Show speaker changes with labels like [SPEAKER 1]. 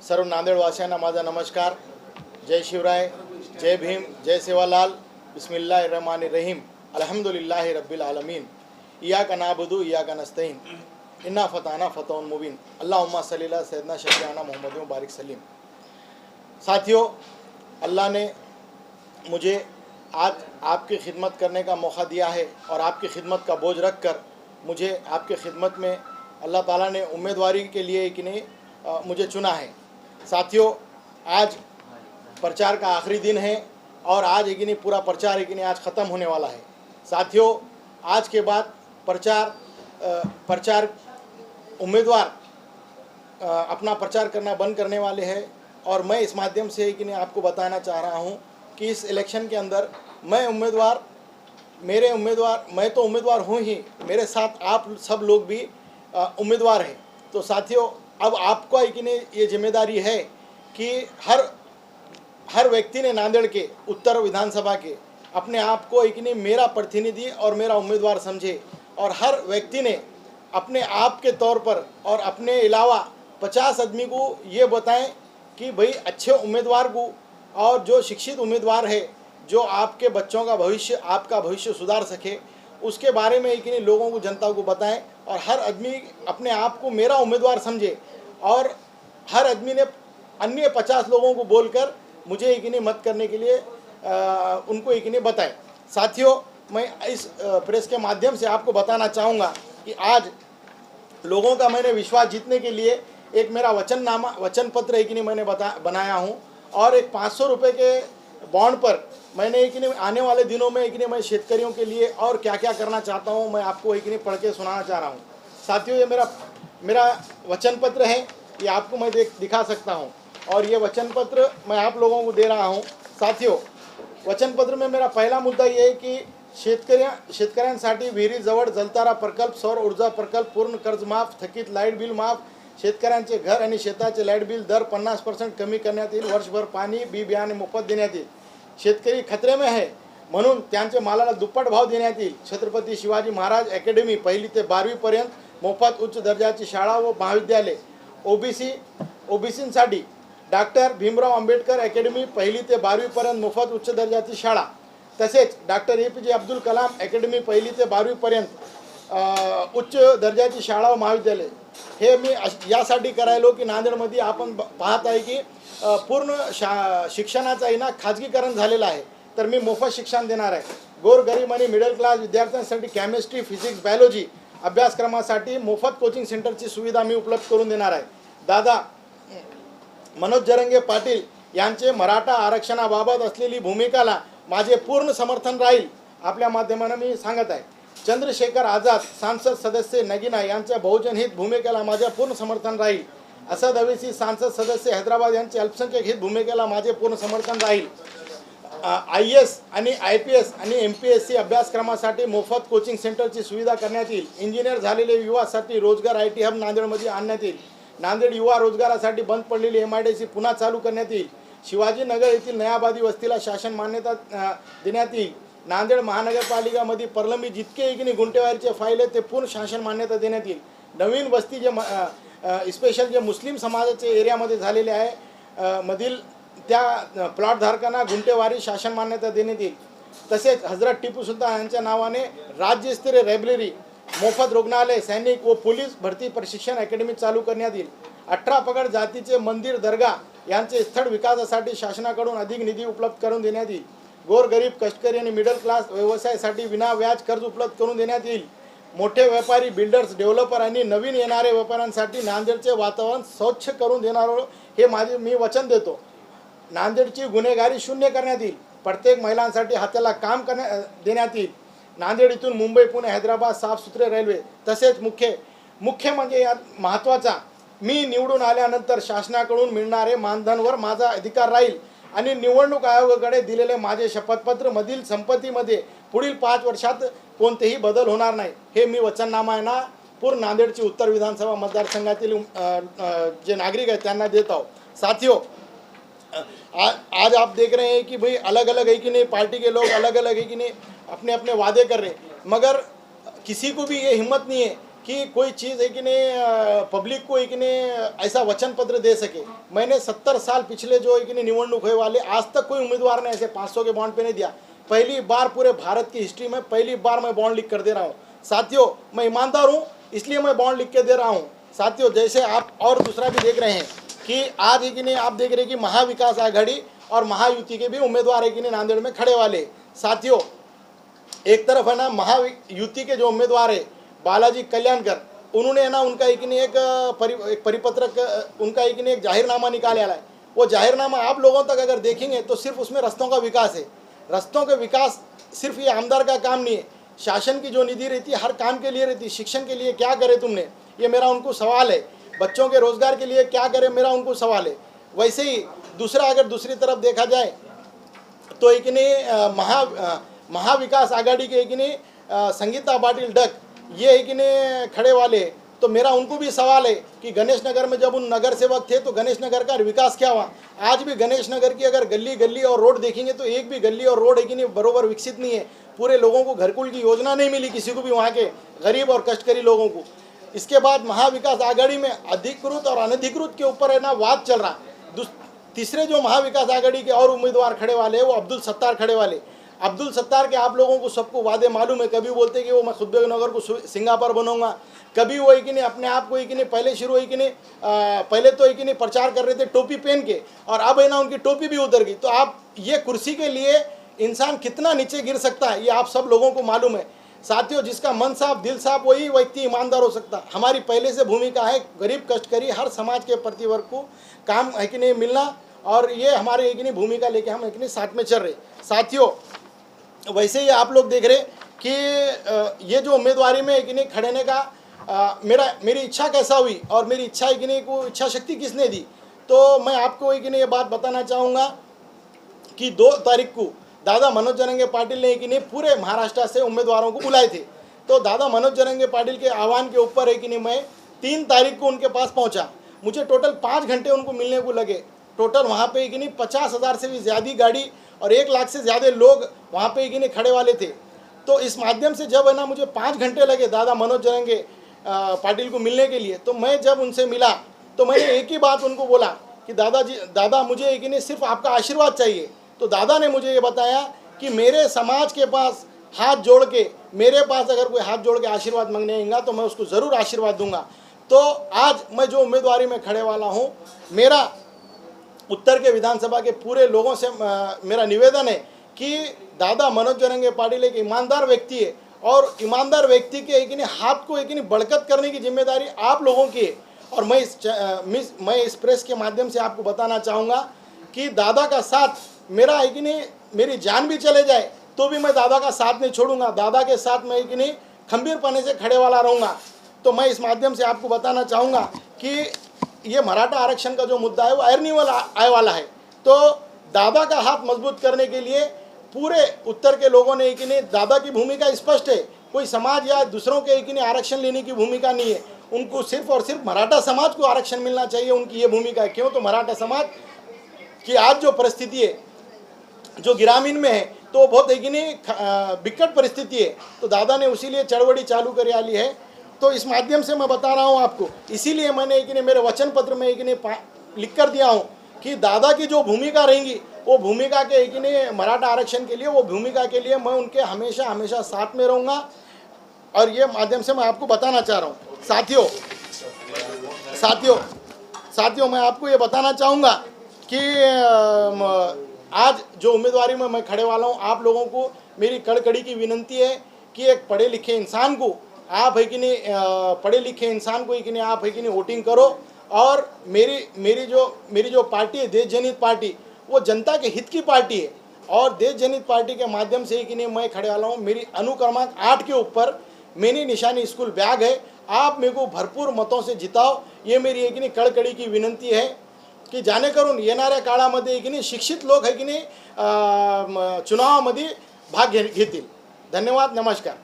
[SPEAKER 1] सर्व नांदेडवासियांना माझा नमस्कार. जय शिवराय, जय भीम, जय सेवालाल. बिस्मिल्लाहिर रहमानिर रहीम. अल्हम्दुलिल्लाहि रब्बिल आलमीन. इय्याका नअबुदु इय्याका नस्तईन. इन्ना फताना फतहुन मुबीन. अल्लाहुम्मा सल्ली अला सय्यदना शफीअना मुहम्मद व बारिक सलीम. साथियों, अल्लाह ने मुझे आज आपकी खिदमत करने का मौका दिया है और आपकी खिदमत का बोझ रख कर मुझे आपकी खिदमत में अल्लाह ताला ने उम्मीदवारी के लिए कि नहीं मुझे चुना है. साथियों, आज प्रचार का आखिरी दिन है और आज कि नहीं पूरा प्रचार कि नहीं आज ख़त्म होने वाला है. साथियों, आज के बाद प्रचार उम्मीदवार अपना प्रचार करना बंद करने वाले हैं और मैं इस माध्यम से कि नहीं आपको बताना चाह रहा हूं कि इस इलेक्शन के अंदर मैं तो उम्मीदवार हूं ही, मेरे साथ आप सब लोग भी उम्मीदवार हैं. तो साथियों, अब आपको कि नहीं ये जिम्मेदारी है कि हर व्यक्ति ने नांदेड़ के उत्तर विधानसभा के अपने आप को कि नहीं मेरा प्रतिनिधि और मेरा उम्मीदवार समझे और हर व्यक्ति ने अपने आप के तौर पर और अपने अलावा 50 आदमी को ये बताएं कि भाई अच्छे उम्मीदवार को और जो शिक्षित उम्मीदवार है जो आपके बच्चों का भविष्य, आपका भविष्य सुधार सके, उसके बारे में कि नहीं लोगों को, जनता को बताएं और हर आदमी अपने आप को मेरा उम्मीदवार समझे और हर आदमी ने अन्य 50 लोगों को बोलकर मुझे कि नहीं मत करने के लिए उनको कि नहीं बताएं. साथियों, मैं इस प्रेस के माध्यम से आपको बताना चाहूँगा कि आज लोगों का मैंने विश्वास जीतने के लिए एक मेरा वचन पत्र कि नहीं मैंने बनाया हूँ और एक 500 रुपये के बॉन्ड पर मैंने कि नहीं आने वाले दिनों में कि नहीं मैं शेतकरियों के लिए और क्या क्या करना चाहता हूँ मैं आपको कि नहीं पढ़ के सुनाना चाह रहा हूँ. साथियों, ये मेरा वचन पत्र है, ये आपको मैं दिखा सकता हूँ और ये वचन पत्र मैं आप लोगों को दे रहा हूँ. साथियों, वचन पत्र में मेरा पहला मुद्दा ये आहे की शेतकऱ्यांसाठी विहिरीजवळ जलतारा प्रकल्प, सौर ऊर्जा प्रकल्प, पूर्ण कर्ज माफ, थकीत लाईट बिल माफ, शेतकऱ्यांचे घर आणि शेताचे लाईट बिल दर 50% कमी करण्यात येईल, वर्षभर पाणी बी बियाणे मोफत देण्यात येईल. शेतकरी खतरे में है म्हणून त्यांच्या मालाला दुप्पट भाव देण्यात येईल. छत्रपती शिवाजी महाराज अकॅडमी 1ली ते 12वी पर्यंत मोफत उच्च दर्जाची शाळा व महाविद्यालय. ओबीसींसाठी डॉक्टर भीमराव आंबेडकर अकॅडमी 1ली ते 12वी पर्यंत मोफत उच्च दर्जाची शाळा. तसेच doctor APJ Abdul Kalam academy 1ली ते 12वी पर्यंत उच्च दर्जाची शाळा व महाविद्यालय. हे मी यासाठी करायलो की नांदेडमध्ये आपण पाहत आहे की पूर्ण शिक्षणाचा ना खाजगीकरण झालेला आहे, तर मी मोफत शिक्षण देणार आहे. गोरगरीब आणि मिडल क्लास विद्यार्थ्यांसाठी केमिस्ट्री, फिजिक्स, बायोलॉजी अभ्यासक्रमासाठी मोफत कोचिंग सेंटरची सुविधा मी उपलब्ध करून देणार आहे. दादा मनोज जरंगे पाटील यांचे मराठा आरक्षणाबाबत असलेली भूमिकाला माझे पूर्ण समर्थन राहील आपल्या माध्यमाने मी सांगत आहे. चंद्रशेखर आझाद सांसद सदस्य नगीना यांच्या बहुजन हित भूमिकेला माझे पूर्ण समर्थन राहील. असद अवैसी सांसद सदस्य हैदराबाद यांचे अल्पसंख्याक हित भूमिकेला माझे पूर्ण समर्थन राहील. IAS आणि IPS आणि MPSC अभ्यासक्रमासाठी मोफत कोचिंग सेंटरची सुविधा करण्यात येईल. इंजिनियर झालेले युवासाठी रोजगार IT हब नांदेडमध्ये आणण्यात येईल. नांदेड युवा रोजगारासाठी बंद पडलेली MIDC पुन्हा चालू करण्यात येईल. शिवाजीनगर येथील नयाबादी वस्तीला शासन मान्यता देण्यात येईल. नांदेड महानगरपालिकामध्ये प्रलंबित जितके की गुंठेवारीचे फाईल आहेत ते पूर्ण शासन मान्यता देण्यात येईल. नवीन वस्ती जे स्पेशल जे मुस्लिम समाजाचे एरियामध्ये झालेले आहे मधील त्या प्लॉटधारकांना गुंठेवारी शासन मान्यता देण्यात येईल. तसेच हजरत टिपू सुलतान यांच्या नावाने राज्यस्तरीय लायब्ररी, मोफत रुग्णालय, सैनिक व पोलीस भरती प्रशिक्षण अकॅडमी चालू करण्यात येईल. 18 पगड जातीचे मंदिर, दर्गा यांचे स्थळ विकासासाठी शासनाकडून अधिक निधी उपलब्ध करून देण्यात येईल. गोरगरीब, कष्टकरी आणि मिडल क्लास व्यवसायासाठी विना व्याज कर्ज उपलब्ध करून देण्यात येईल. मोठे व्यापारी, बिल्डर्स, डेव्हलपर आणि नवीन येणारे व्यापाऱ्यांसाठी नांदेडचे वातावरण स्वच्छ करून देणार हे मी वचन देतो. नांदेडची गुन्हेगारी शून्य करण्यात येईल. प्रत्येक महिलांसाठी हाताला काम देण्यात येईल. नांदेड इथून मुंबई, पुणे, हैदराबाद साफसुथरे रेल्वे. तसेच मुख्य म्हणजे यात महत्त्वाचा, मी निवडून आल्यानंतर शासनाकडून मिळणारे मानधनवर माझा अधिकार राहील आणि निवडणूक आयोगाकडे दिलेले माझे शपथपत्र मधील संपत्तीमध्ये पुढील 5 वर्षात कोणतेही बदल होणार नाही. हे मी वचननामा आहे ना पूर्ण नांदेडची उत्तर विधानसभा मतदारसंघातील जे नागरिक आहेत त्यांना देत आहो. साथियों, आज आप देख रहे हैं कि भाई अलग अलग है कि नहीं, पार्टी के लोग अलग अलग है कि नहीं अपने अपने वादे कर रहे हैं, मगर किसी को भी ये हिम्मत नहीं है कि कोई चीज़ है कि नहीं पब्लिक को एक नहीं ऐसा वचन पत्र दे सके। मैंने 70 साल पिछले जो है कि नहीं निवडणूक हुए वाले आज तक कोई उम्मीदवार ने ऐसे 500 के बॉन्ड पे नहीं दिया। पहली बार पूरे भारत की हिस्ट्री में पहली बार मैं बॉन्ड लिख कर दे रहा हूँ। साथियों, मैं ईमानदार हूँ इसलिए मैं बॉन्ड लिख के दे रहा हूँ। साथियों, जैसे आप और दूसरा भी देख रहे हैं कि आज है कि नहीं आप देख रहे हैं कि महाविकास आघाड़ी और महायुति के भी उम्मीदवार है कि नहीं नांदेड़ में खड़े वाले। साथियों, एक तरफ है ना महायुति के जो उम्मीदवार है बालाजी कल्याणकर, उन्होंने है ना उनका एक नहीं एक परिपत्रक उनका एक नहीं एक जाहिरनामा निकाले आला है। वो जाहिरनामा आप लोगों तक अगर देखेंगे तो सिर्फ उसमें रस्तों का विकास है। रस्तों के विकास सिर्फ ये आमदार का काम नहीं है, शासन की जो निधि रहती है हर काम के लिए रहती है। शिक्षण के लिए क्या करे तुमने, ये मेरा उनको सवाल है। बच्चों के रोजगार के लिए क्या करे, मेरा उनको सवाल है। वैसे ही दूसरा अगर दूसरी तरफ देखा जाए तो एक नहीं महाविकास आघाड़ी के एक नहीं संगीता पाटिल डक, ये एक नहीं खड़े वाले। तो मेरा उनको भी सवाल है कि गणेश नगर में जब उन नगर सेवक थे तो गणेश नगर का विकास क्या हुआ। आज भी गणेश नगर की अगर गली गली और रोड देखेंगे तो एक भी गली और रोड है कि नहीं बरोबर विकसित नहीं है। पूरे लोगों को घरकुल की योजना नहीं मिली किसी को भी, वहाँ के गरीब और कष्टकरी लोगों को। इसके बाद महाविकास आघाड़ी में अधिकृत और अनधिकृत के ऊपर है ना वाद चल रहा। तीसरे जो महाविकास आघाड़ी के और उम्मीदवार खड़े वाले हैं वो अब्दुल सत्तार खड़े वाले। अब्दुल सत्तार के आप लोगों को सबको वादे मालूम है। कभी बोलते कि वो मैं खुद नगर को सिंगापुर बनूंगा, कभी वो कि नहीं अपने आप को कि नहीं पहले शुरू है कि नहीं पहले तो कि नहीं प्रचार कर रहे थे टोपी पहन के, और अब है ना उनकी टोपी भी उतर गई। तो आप ये कुर्सी के लिए इंसान कितना नीचे गिर सकता है ये आप सब लोगों को मालूम है। साथियों, जिसका मन साफ दिल साफ वही व्यक्ति ईमानदार हो सकता। हमारी पहले से भूमिका है गरीब कष्टकरी हर समाज के प्रतिवर्ग को काम है कि नहीं मिलना, और ये हमारे एक नहीं भूमिका लेके हम एक नहीं साथ में चल रहे। साथियों, वैसे ही आप लोग देख रहे कि ये जो उम्मीदवारी में एक नहीं खड़ेने का मेरी इच्छा कैसा हुई और मेरी इच्छा एक नहीं को इच्छा शक्ति किसने दी। तो मैं आपको एक नहीं ये बात बताना चाहूँगा कि 2 तारीख को दादा मनोज जरंगे पाटिल ने कि नहीं पूरे महाराष्ट्र से उम्मीदवारों को बुलाए थे। तो दादा मनोज जरंगे पाटिल के आह्वान के ऊपर है कि नहीं मैं 3 तारीख को उनके पास पहुंचा। मुझे टोटल 5 घंटे उनको मिलने को लगे। टोटल वहाँ पे कि नहीं 50,000 से भी ज़्यादा गाड़ी और 1 लाख से ज़्यादा लोग वहाँ पे कि नहीं खड़े वाले थे। तो इस माध्यम से जब है ना मुझे 5 घंटे लगे दादा मनोज जरंगे पाटिल को मिलने के लिए, तो मैं जब उनसे मिला तो मैंने एक ही बात उनको बोला कि दादा मुझे कि नहीं सिर्फ आपका आशीर्वाद चाहिए। तो दादा ने मुझे ये बताया कि मेरे समाज के पास हाथ जोड़ के, मेरे पास अगर कोई हाथ जोड़ के आशीर्वाद मांगने आएगा तो मैं उसको ज़रूर आशीर्वाद दूंगा। तो आज मैं जो उम्मीदवारी में खड़े वाला हूँ, मेरा उत्तर के विधानसभा के पूरे लोगों से मेरा निवेदन है कि दादा मनोज जरंगे पाटिल एक ईमानदार व्यक्ति है, और ईमानदार व्यक्ति के एक हाथ को एक बरकत करने की जिम्मेदारी आप लोगों की है। और मैं इस प्रेस के माध्यम से आपको बताना चाहूँगा कि दादा का साथ मेरा एक नहीं मेरी जान भी चले जाए तो भी मैं दादा का साथ नहीं छोड़ूंगा। दादा के साथ मैं एक नहीं खंबीर पने से खड़े वाला रहूँगा। तो मैं इस माध्यम से आपको बताना चाहूँगा कि ये मराठा आरक्षण का जो मुद्दा है वो आयरनीवल आए वाला है। तो दादा का हाथ मजबूत करने के लिए पूरे उत्तर के लोगों ने एक नहीं दादा की भूमिका स्पष्ट है। कोई समाज या दूसरों के एक नहीं आरक्षण लेने की भूमिका नहीं है। उनको सिर्फ और सिर्फ मराठा समाज को आरक्षण मिलना चाहिए, उनकी ये भूमिका है। क्यों? तो मराठा समाज की आज जो परिस्थिति है जो ग्रामीण में है तो बहुत है कि नहीं विकट परिस्थिति है। तो दादा ने उसी लिए चळवळी चालू कर ली है। तो इस माध्यम से मैं बता रहा हूँ आपको, इसीलिए मैंने एक नहीं मेरे वचन पत्र में एक नहीं लिख कर दिया हूँ कि दादा की जो भूमिका रहेंगी वो भूमिका के एक नहीं मराठा आरक्षण के लिए वो भूमिका के लिए मैं उनके हमेशा हमेशा साथ में रहूँगा। और ये माध्यम से मैं आपको बताना चाह रहा हूँ। साथियों मैं आपको ये बताना चाहूँगा कि आज जो उम्मीदवारी में मैं खड़े वाला हूँ, आप लोगों को मेरी कड़कड़ी की विनंती है कि एक पढ़े लिखे इंसान को आप है कि नहीं पढ़े लिखे इंसान को कि नहीं आप है कि नहीं वोटिंग करो। और मेरी जो पार्टी है देश जनहित पार्टी, वो जनता के हित की पार्टी है। और देश जनहित पार्टी के माध्यम से ही कि नहीं मैं खड़े वाला हूँ। मेरी अनुक्रमांक 8 के ऊपर मेरी निशानी स्कूल बैग है। आप मेरे को भरपूर मतों से जिताओ, ये मेरी एक नहीं कड़कड़ी की विनंती है की जेणेकरून येणाऱ्या काळामध्ये की नाही शिक्षित लोक आहे की नाही चुनावामध्ये भाग घेतील। धन्यवाद, नमस्कार।